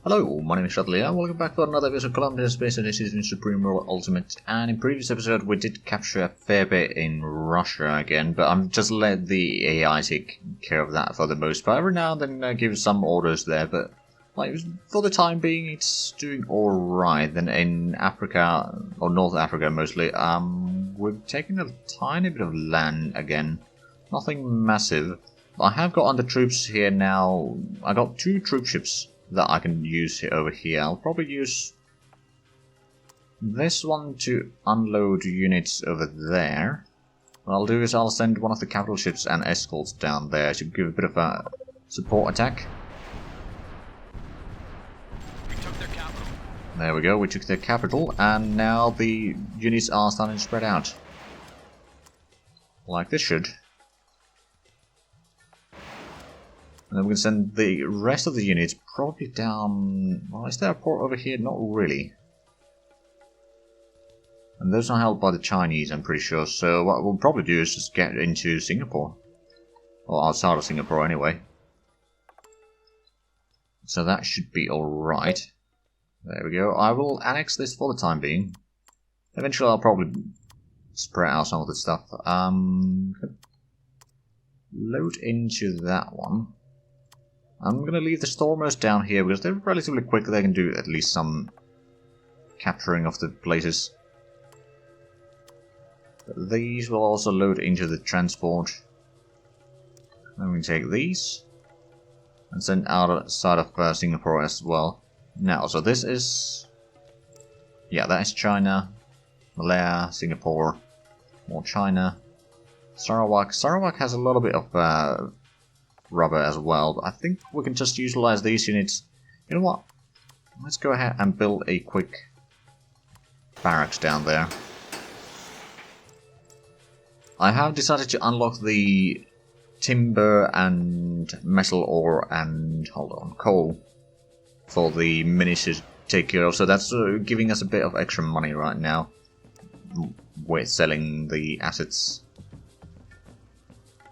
Hello, my name is Shuttley and welcome back for another episode of Colombian Space Edition Supreme World Ultimate. And in previous episode we did capture a fair bit in Russia again, but I'm just let the AI take care of that for the most part. Every now and then I give some orders there, but like for the time being it's doing alright. Then in Africa, or North Africa mostly, we've taken a tiny bit of land again. Nothing massive. I have got under troops here now. I got 2 troop ships that I can use over here. I'll probably use this one to unload units over there. What I'll do is I'll send one of the capital ships and escorts down there to give a bit of a support attack. We took their capital. There we go, we took their capital, and now the units are starting to spread out. Like this should. And then we can send the rest of the units probably down... Well, is there a port over here? Not really. And those are held by the Chinese, I'm pretty sure. So what we'll probably do is just get into Singapore. Or outside of Singapore, anyway. So that should be alright. There we go. I will annex this for the time being. Eventually I'll probably spread out some of the stuff. Load into that one. I'm going to leave the Stormers down here because they're relatively quick. They can do at least some capturing of the places. But these will also load into the transport. Then we can take these and send outside of Singapore as well. Now, so this is... Yeah, that is China, Malaya, Singapore, more China. Sarawak. Sarawak has a little bit of rubber as well, but I think we can just utilize these units. You know what? Let's go ahead and build a quick barracks down there. I have decided to unlock the timber and metal ore and, hold on, coal for the minis to take care of, so that's giving us a bit of extra money right now with selling the assets.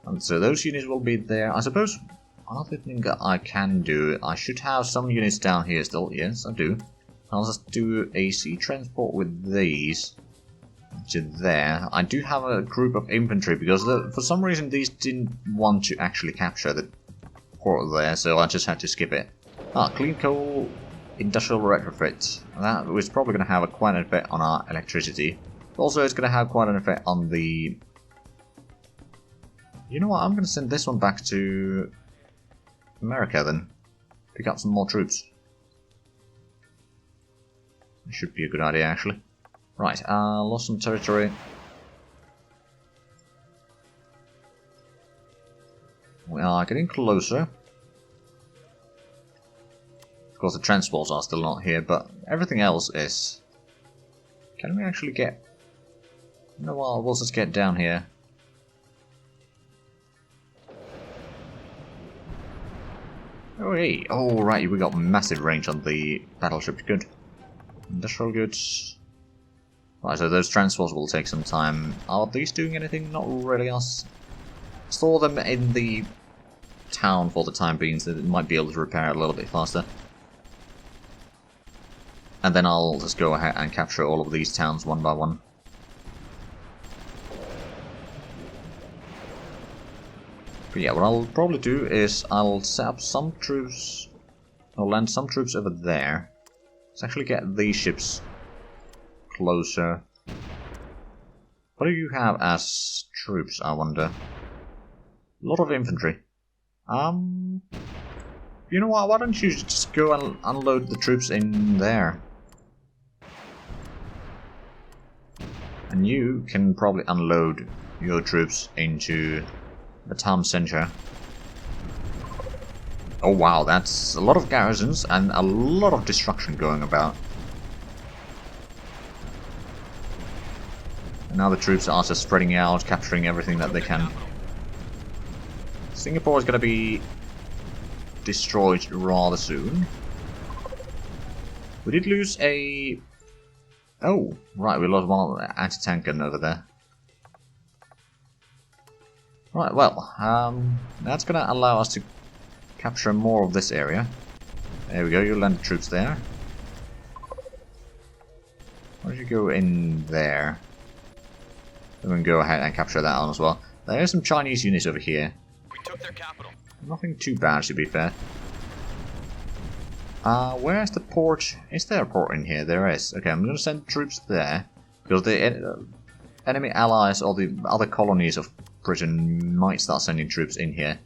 And so those units will be there. I suppose another thing that I can do, I should have some units down here still. Yes, I do. I'll just do a sea transport with these to there. I do have a group of infantry because for some reason these didn't want to actually capture the port there, so I just had to skip it. Clean coal, industrial retrofit. That was probably going to have quite an effect on our electricity. Also, it's going to have quite an effect on the... You know what, I'm going to send this one back to America then. Pick up some more troops. That should be a good idea actually. Right, lost some territory. We are getting closer. Of course the transports are still not here, but everything else is... Can we actually get... You know what, we'll just get down here. Oh, hey. Oh, right, we got massive range on the battleship. Good. Industrial goods. Right, so those transports will take some time. Are these doing anything? Not really. I'll store them in the town for the time being, so that it might be able to repair it a little bit faster. And then I'll just go ahead and capture all of these towns one by one. But yeah, what I'll probably do is I'll set up some troops, I'll land some troops over there. Let's actually get these ships closer. What do you have as troops, I wonder? A lot of infantry. You know what, why don't you just go and unload the troops in there? And you can probably unload your troops into the town center. Oh wow, that's a lot of garrisons and a lot of destruction going about. And now the troops are just spreading out, capturing everything that they can. Singapore is going to be destroyed rather soon. We did lose a... Oh, right, we lost one anti-tank gun over there. Right, well, that's going to allow us to capture more of this area. There we go, you land troops there. Why don't you go in there? We can go ahead and capture that one as well. There are some Chinese units over here. We took their capital. Nothing too bad, to be fair. Where's the port? Is there a port in here? There is. Okay, I'm going to send troops there. Because the enemy allies or the other colonies of Britain might start sending troops in here.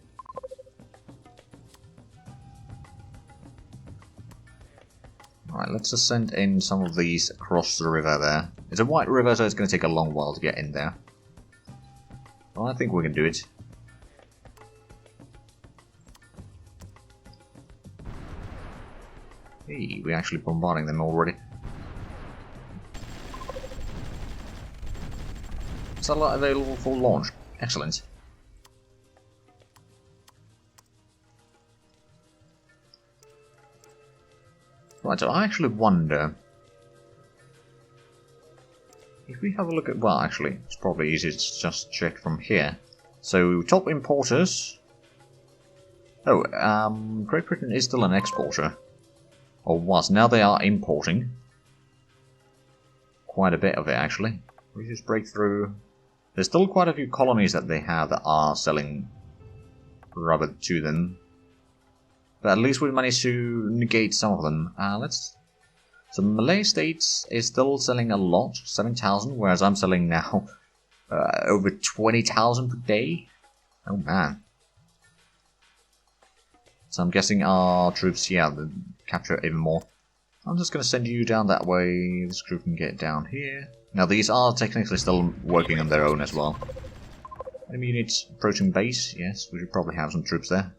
Alright, let's just send in some of these across the river there. It's a wide river, so it's going to take a long while to get in there. Well, I think we can do it. Hey, we're actually bombarding them already. Satellite available for launch. Excellent. Right, so I actually wonder if we have a look at... Well, actually, it's probably easier to just check from here. So, top importers... Oh, Great Britain is still an exporter. Or was. Now they are importing. Quite a bit of it, actually. We just break through... There's still quite a few colonies that they have that are selling rubber to them. But at least we managed to negate some of them. So Malay States is still selling a lot, 7,000, whereas I'm selling now over 20,000 per day. Oh man. So I'm guessing our troops, yeah, they capture even more. I'm just going to send you down that way. This group can get down here. Now these are technically still working on their own as well. Enemy units approaching base. Yes, we should probably have some troops there.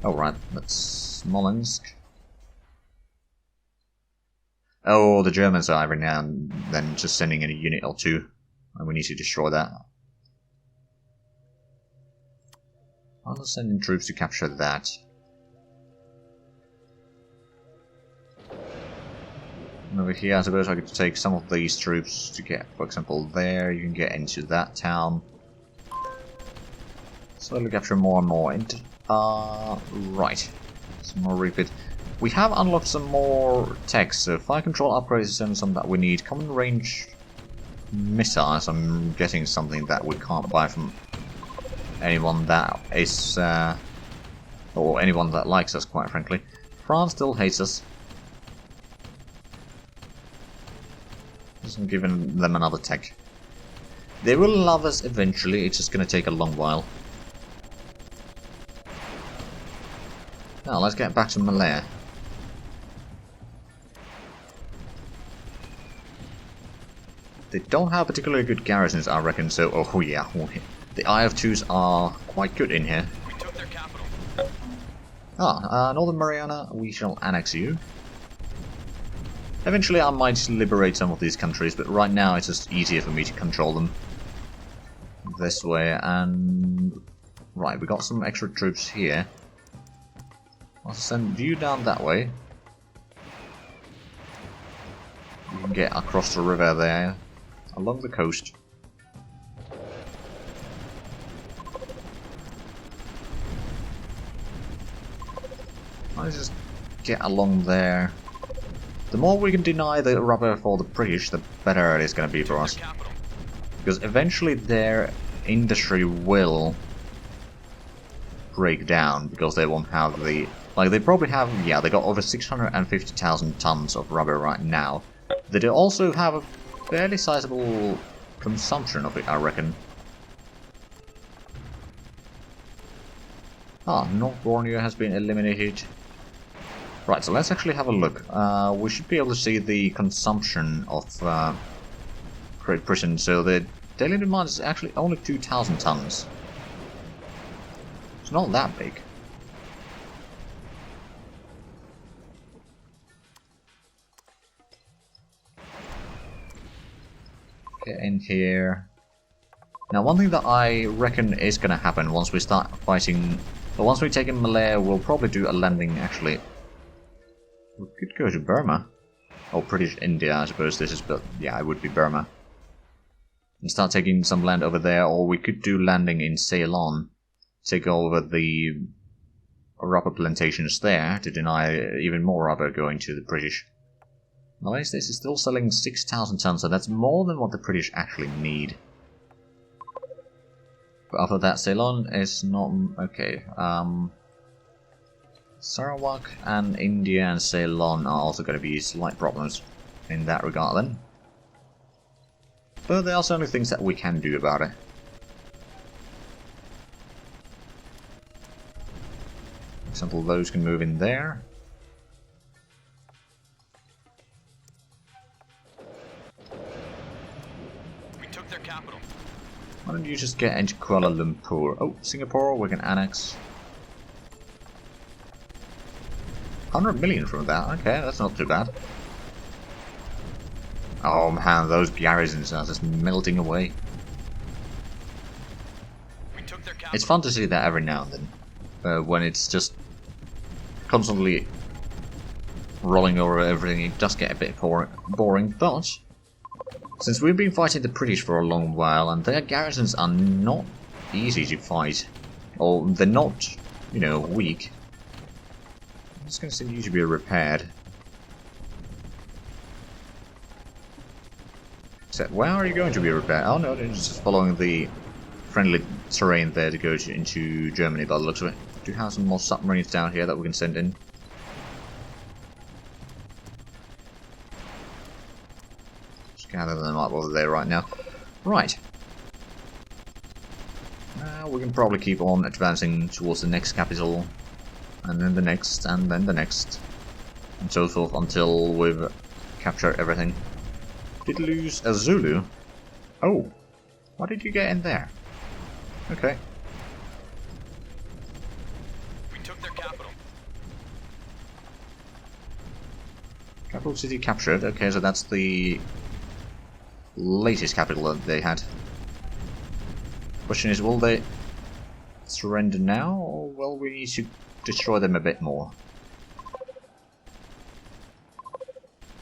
Alright, that's Smolensk. Oh, the Germans are every now and then just sending in a unit or two. And we need to destroy that. I'll just send in troops to capture that. And over here, I suppose I could take some of these troops to get, for example, there. You can get into that town. Slowly capture more and more into... right. Some more repeat. We have unlocked some more techs, so fire control upgrades is certainly something that we need. Common range missiles, I'm guessing something that we can't buy from anyone that is, or anyone that likes us, quite frankly. France still hates us. Just giving them another tech. They will love us eventually, it's just gonna take a long while. Now, let's get back to Malaya. They don't have particularly good garrisons, I reckon, so... Oh yeah, the IF2s are quite good in here. We took their capital. Northern Mariana, we shall annex you. Eventually I might liberate some of these countries, but right now it's just easier for me to control them. This way, and... Right, we got some extra troops here. I'll send you down that way. You can get across the river there, along the coast. Let's just get along there. The more we can deny the rubber for the British, the better it is going to be for us. Because eventually their industry will break down, because they won't have the... Like, they probably have, yeah, they got over 650,000 tons of rubber right now. They do also have a fairly sizable consumption of it, I reckon. North Borneo has been eliminated. Right, so let's actually have a look. We should be able to see the consumption of Great Britain. So the daily demand is actually only 2,000 tons. It's not that big. Get in here. Now, one thing that I reckon is going to happen once we start fighting... Well, once we take in Malaya, we'll probably do a landing, actually. We could go to Burma. Or British India, I suppose this is, but yeah, it would be Burma. And start taking some land over there, or we could do landing in Ceylon. Take over the rubber plantations there to deny even more rubber going to the British. Malaysia is still selling 6,000 tons, so that's more than what the British actually need. But after that, Ceylon is not... okay. Sarawak and India and Ceylon are also going to be slight problems in that regard then. But there are certainly things that we can do about it. For example, those can move in there. We took their capital. Why don't you just get into Kuala Lumpur? Oh, Singapore, we can annex. 100 million from that, okay, that's not too bad. Oh man, those garrisons are just melting away. We took their capital. It's fun to see that every now and then. When it's just constantly rolling over everything, it does get a bit boring, but since we've been fighting the British for a long while, and their garrisons are not easy to fight, or they're not, you know, weak, it's going to need to be repaired. Except, where are you going to be repaired? Oh no, they're just following the friendly terrain there to go into Germany by the looks of it. Do have some more submarines down here that we can send in. Just gather them up over there right now. Right. Now we can probably keep on advancing towards the next capital, and then the next, and then the next, and so forth until we've captured everything. Did lose a Zulu? Oh, what did you get in there? Okay. We took their capital. Capital city captured. Okay, so that's the latest capital that they had. Question is, will they surrender now, or will we need to destroy them a bit more?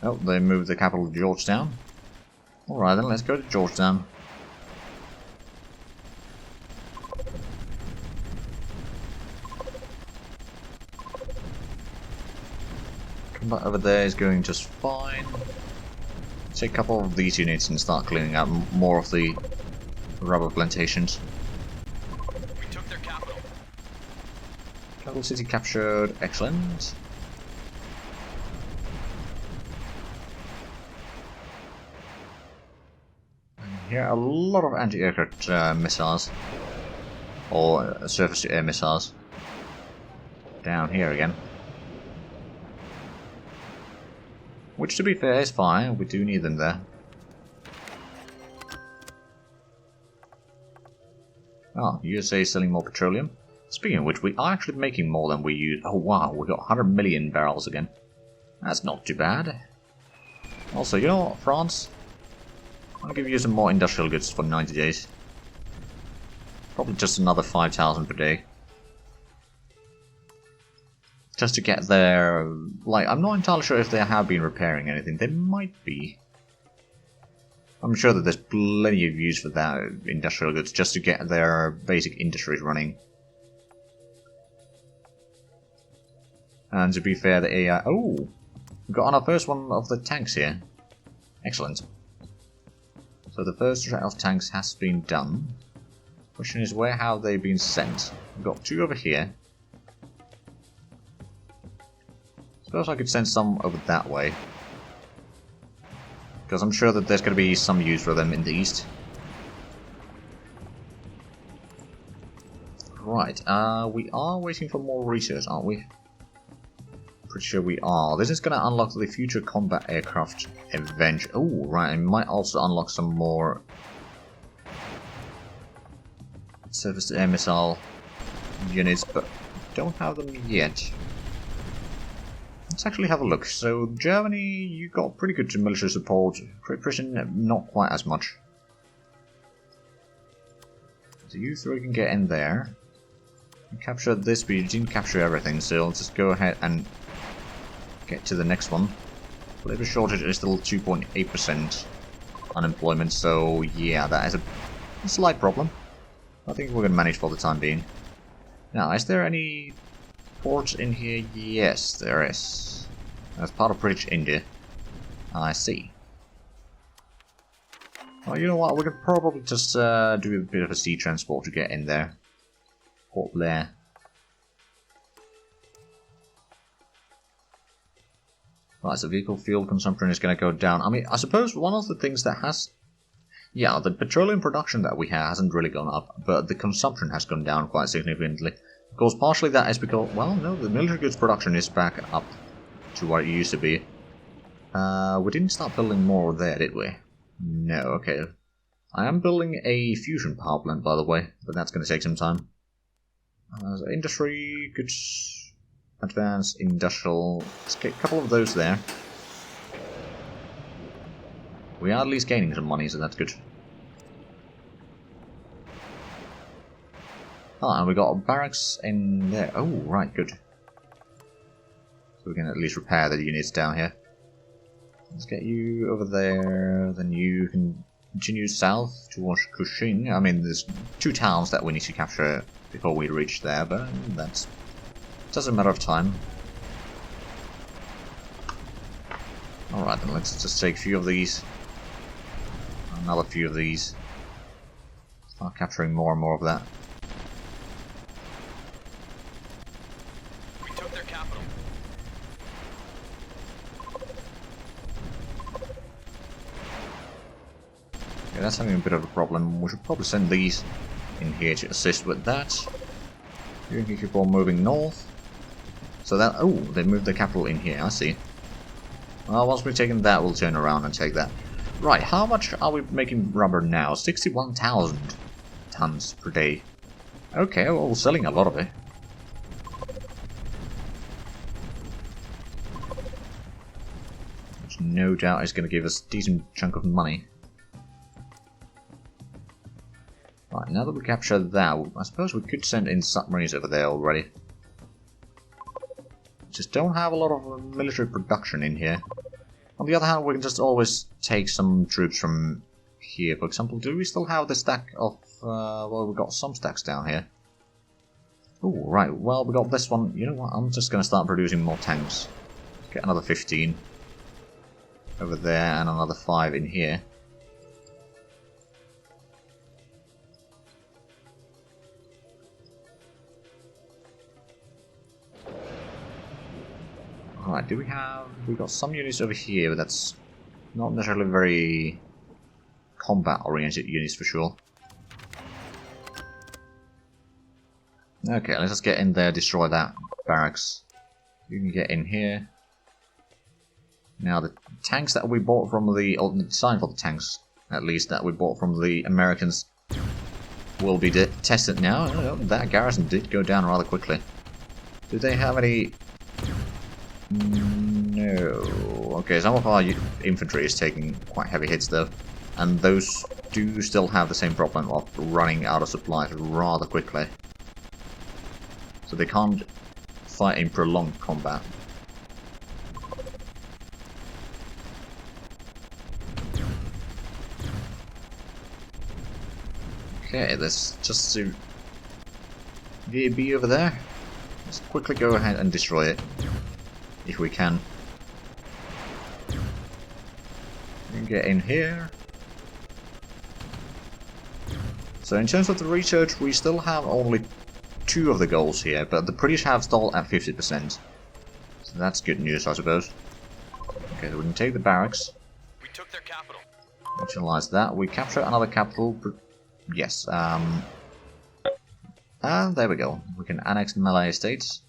Oh, they moved the capital to Georgetown. Alright then, let's go to Georgetown. Combat over there is going just fine. Take a couple of these units and start cleaning up more of the rubber plantations. We took their capital. Capital city captured, excellent. Here are a lot of anti-aircraft missiles, or surface-to-air missiles. Down here again. Which, to be fair, is fine. We do need them there. Oh, USA is selling more petroleum. Speaking of which, we are actually making more than we use. Oh wow, we got 100 million barrels again. That's not too bad. Also, you know what, France? I'll give you some more industrial goods for 90 days. Probably just another 5,000 per day. Just to get there, like, I'm not entirely sure if they have been repairing anything. They might be. I'm sure that there's plenty of use for that industrial goods just to get their basic industries running. And to be fair, the AI... Oh! We got on our first one of the tanks here. Excellent. So the first set of tanks has been done. Question is, where have they been sent? We've got two over here. Suppose I could send some over that way. Because I'm sure that there's going to be some use for them in the east. Right, we are waiting for more research, aren't we? Pretty sure we are. This is going to unlock the future combat aircraft event. Oh, right, it might also unlock some more surface-to-air missile units, but don't have them yet. Let's actually have a look. So, Germany, you got pretty good military support. Great Britain, not quite as much. So you three can get in there. You captured this, but you didn't capture everything, so let's just go ahead and get to the next one. Labour shortage is still 2.8% unemployment, so yeah, that is a slight problem. I think we're going to manage for the time being. Now, is there any ports in here? Yes, there is. That's part of British India. I see. Well, you know what? We could probably just do a bit of a sea transport to get in there. Port Blair. Right, so vehicle fuel consumption is going to go down. I mean, I suppose one of the things that has... Yeah, the petroleum production that we have hasn't really gone up, but the consumption has gone down quite significantly. Of course, partially that is because... Well, no, the military goods production is back up to what it used to be. We didn't start building more there, did we? No, okay. I am building a fusion power plant, by the way, but that's going to take some time. So industry, goods... Advanced industrial. Let's get a couple of those there. We are at least gaining some money, so that's good. Ah, and we got barracks in there. Oh, right, good. So we can at least repair the units down here. Let's get you over there. Then you can continue south towards Kushin. I mean, there's 2 towns that we need to capture before we reach there, but that's... Just a matter of time. Alright then, let's just take a few of these. Another few of these. Start capturing more and more of that. We took their capital. Yeah, that's having a bit of a problem. We should probably send these in here to assist with that. You can keep on moving north. So that... Oh, they moved the capital in here, I see. Well, once we've taken that, we'll turn around and take that. Right, how much are we making rubber now? 61,000 tons per day. Okay, well, we're selling a lot of it. Which no doubt is going to give us a decent chunk of money. Right, now that we capture that, I suppose we could send in submarines over there already. Just don't have a lot of military production in here. On the other hand, we can just always take some troops from here. For example, do we still have the stack of... well, we've got some stacks down here. Oh, right, well, we got this one. You know what, I'm just going to start producing more tanks. Get another 15 over there and another 5 in here. Alright, do we have... We've got some units over here, but that's not necessarily very combat-oriented units for sure. Okay, let's just get in there, destroy that barracks. You can get in here. Now, the tanks that we bought from the... or the design for the tanks, at least, that we bought from the Americans will be tested now. Oh, that garrison did go down rather quickly. Do they have any... No. Okay, some of our infantry is taking quite heavy hits though, and those do still have the same problem of running out of supplies rather quickly. So they can't fight in prolonged combat. Okay, let's just do VAB over there. Let's quickly go ahead and destroy it. If we can. We can get in here. So in terms of the research, we still have only 2 of the goals here, but the British have stalled at 50%. So that's good news, I suppose. Okay, so we can take the barracks. We took their capital. Utilize that. We capture another capital. Yes. And there we go. We can annex Malay states.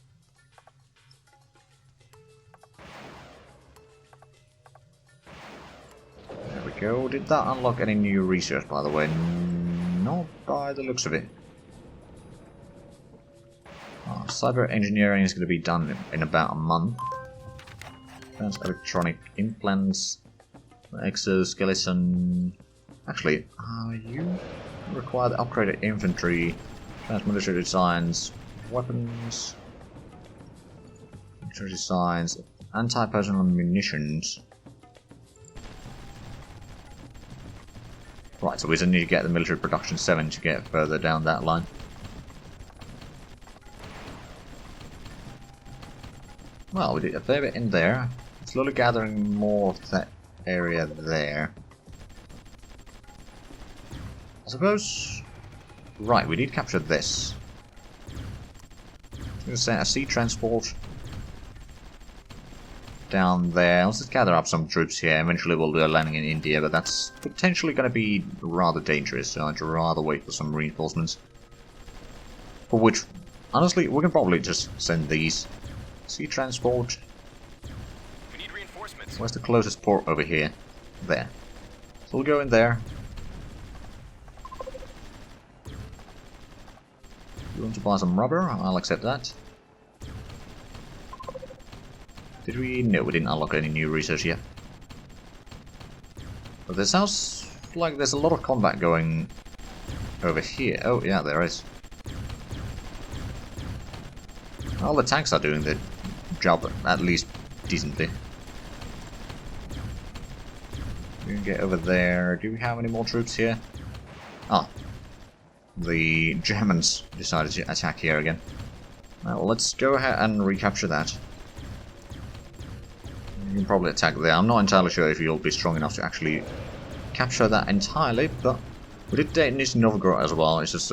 Go. Did that unlock any new research, by the way? Not by the looks of it. Oh, cyber engineering is going to be done in about a month. Advanced electronic implants, exoskeleton. Actually, you require the upgraded infantry, advanced military designs, weapons, military designs, anti-personnel munitions. Right, so we just need to get the military production 7 to get further down that line. Well, we did a fair bit in there. Slowly gathering more of that area there. I suppose... Right, we did capture this. I was going to send a sea transport down there. Let's just gather up some troops here. Eventually we'll do a landing in India, but that's potentially going to be rather dangerous, so I'd rather wait for some reinforcements. For which, honestly, we can probably just send these. Sea transport. We need reinforcements. Where's the closest port over here? There. So we'll go in there. You want to buy some rubber? I'll accept that. Did we? No, we didn't unlock any new research yet. But there sounds like there's a lot of combat going over here. Oh, yeah, there is. All the tanks are doing the job, at least decently. We can get over there. Do we have any more troops here? Ah. The Germans decided to attack here again. Well, let's go ahead and recapture that. You can probably attack there. I'm not entirely sure if you'll be strong enough to actually capture that entirely, but we did take Nizhny Novgorod as well. It's just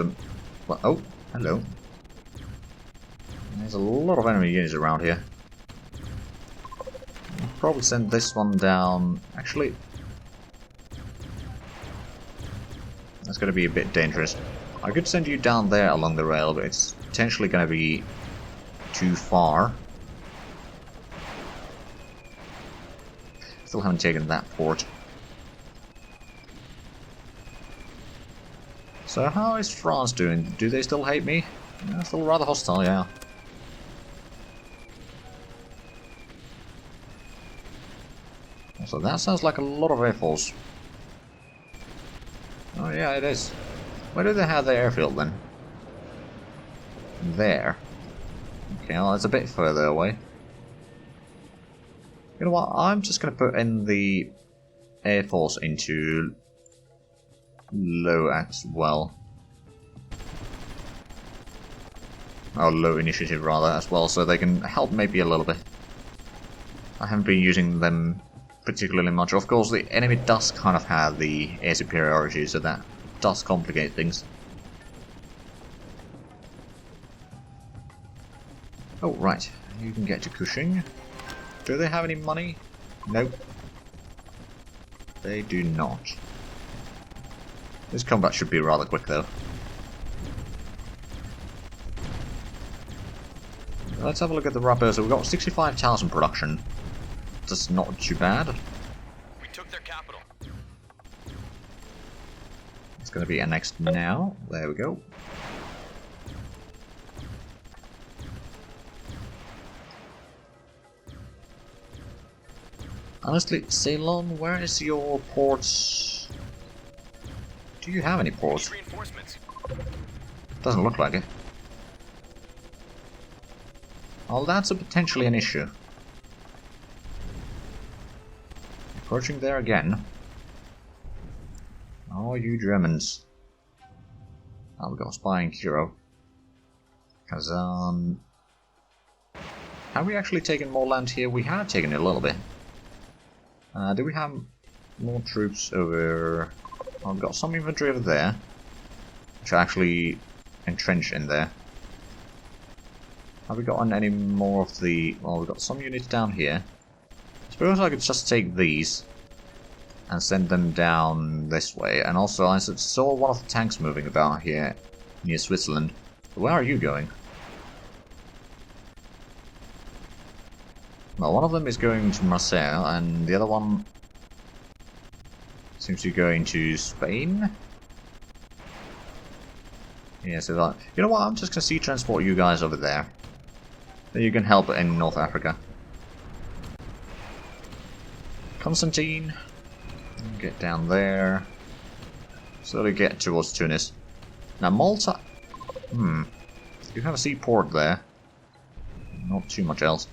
well, oh, hello. There's a lot of enemy units around here. I'll probably send this one down. Actually, that's going to be a bit dangerous. I could send you down there along the rail, but it's potentially going to be too far. Still haven't taken that port. So how is France doing? Do they still hate me? Yeah, still rather hostile, yeah. So that sounds like a lot of air force. Oh yeah, it is. Where do they have their airfield then? There. Okay, well it's a bit further away. You know what, I'm just going to put in the air force into low as well. Or low initiative rather as well, so they can help maybe a little bit. I haven't been using them particularly much. Of course the enemy does kind of have the air superiority, so that does complicate things. Oh right, you can get to Cushing. Do they have any money? Nope. They do not. This combat should be rather quick though. Let's have a look at the rubber. So we've got 65,000 production. That's not too bad. We took their capital. It's going to be annexed now. There we go. Honestly, Ceylon, where is your ports? Do you have any ports? Reinforcements. Doesn't look like it. Well, that's potentially an issue. Approaching there again. Oh, you Germans. Oh, we got a spy in Kiro. Kazan. Have we actually taken more land here? We have taken it a little bit. Do we have more troops over... Oh, we've got some infantry over there, which are actually entrenched in there. Have we gotten any more of the... Well, we've got some units down here. I suppose I could just take these and send them down this way. And also, I saw one of the tanks moving about here near Switzerland. Where are you going? Well, one of them is going to Marseille, and the other one seems to be going to Spain. Yeah, so that... You know what, I'm just going to sea transport you guys over there. Then you can help in North Africa. Constantine. Get down there. Slowly get towards Tunis. Now, Malta... You have a seaport there. Not too much else.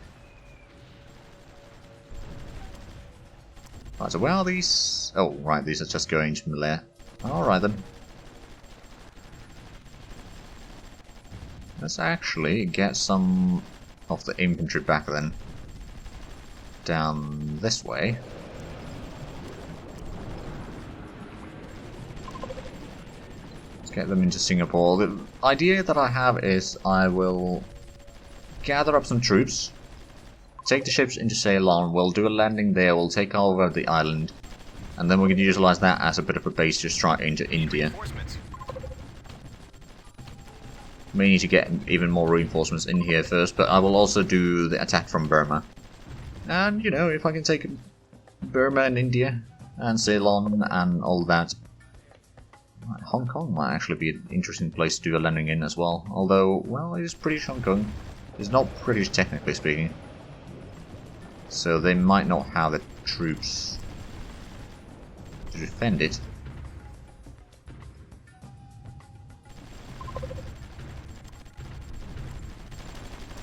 Right, so where are these? Oh, right, these are just going to Malaya. Alright then. Let's actually get some of the infantry back then. down this way. Let's get them into Singapore. The idea that I have is I will gather up some troops, take the ships into Ceylon, we'll do a landing there, we'll take over the island, and then we can utilize that as a bit of a base to strike into India. Reinforcements. May need to get even more reinforcements in here first, but I will also do the attack from Burma. And, you know, if I can take Burma and India and Ceylon and all that, Hong Kong might actually be an interesting place to do a landing in as well. Although, well, it is British Hong Kong. It's not British technically speaking. So they might not have the troops to defend it.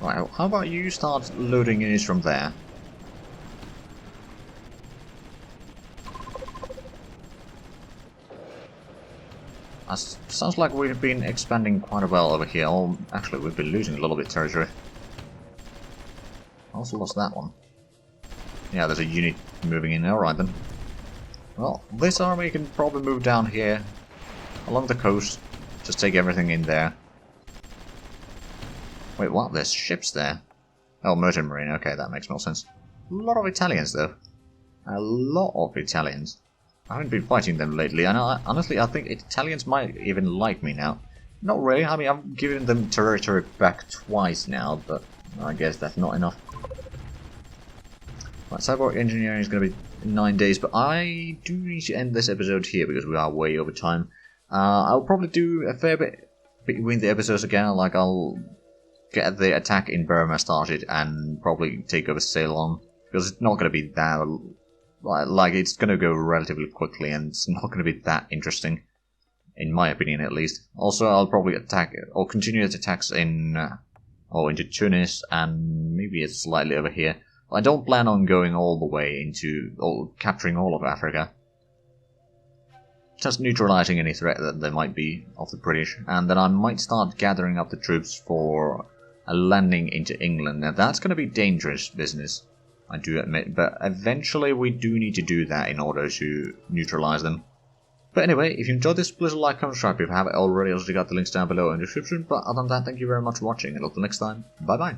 Right, how about you start loading units from there? Sounds like we've been expanding quite well over here. Oh, actually, we've been losing a little bit of territory. I also lost that one. Yeah, there's a unit moving in. Alright then. Well, this army can probably move down here, along the coast. Just take everything in there. Wait, what? There's ships there? Oh, Merchant Marine. Okay, that makes more sense. A lot of Italians, though. A lot of Italians. I haven't been fighting them lately, and honestly, I think Italians might even like me now. Not really. I mean, I've given them territory back twice now, but I guess that's not enough. Right, cyborg engineering is going to be 9 days, but I do need to end this episode here because we are way over time. I'll probably do a fair bit between the episodes again, like I'll get the attack in Burma started and probably take over Ceylon, because it's not going to be that, like, it's going to go relatively quickly and it's not going to be that interesting, in my opinion at least. Also, I'll probably attack, or continue its attacks in, into Tunis and maybe it's slightly over here. I don't plan on going all the way into, or capturing all of Africa. Just neutralizing any threat that there might be of the British, and then I might start gathering up the troops for a landing into England. Now that's going to be dangerous business, I do admit, but eventually we do need to do that in order to neutralize them. But anyway, if you enjoyed this, please like, comment, subscribe if you haven't already. Also, check out the links down below in the description. But other than that, thank you very much for watching, and until next time, bye bye.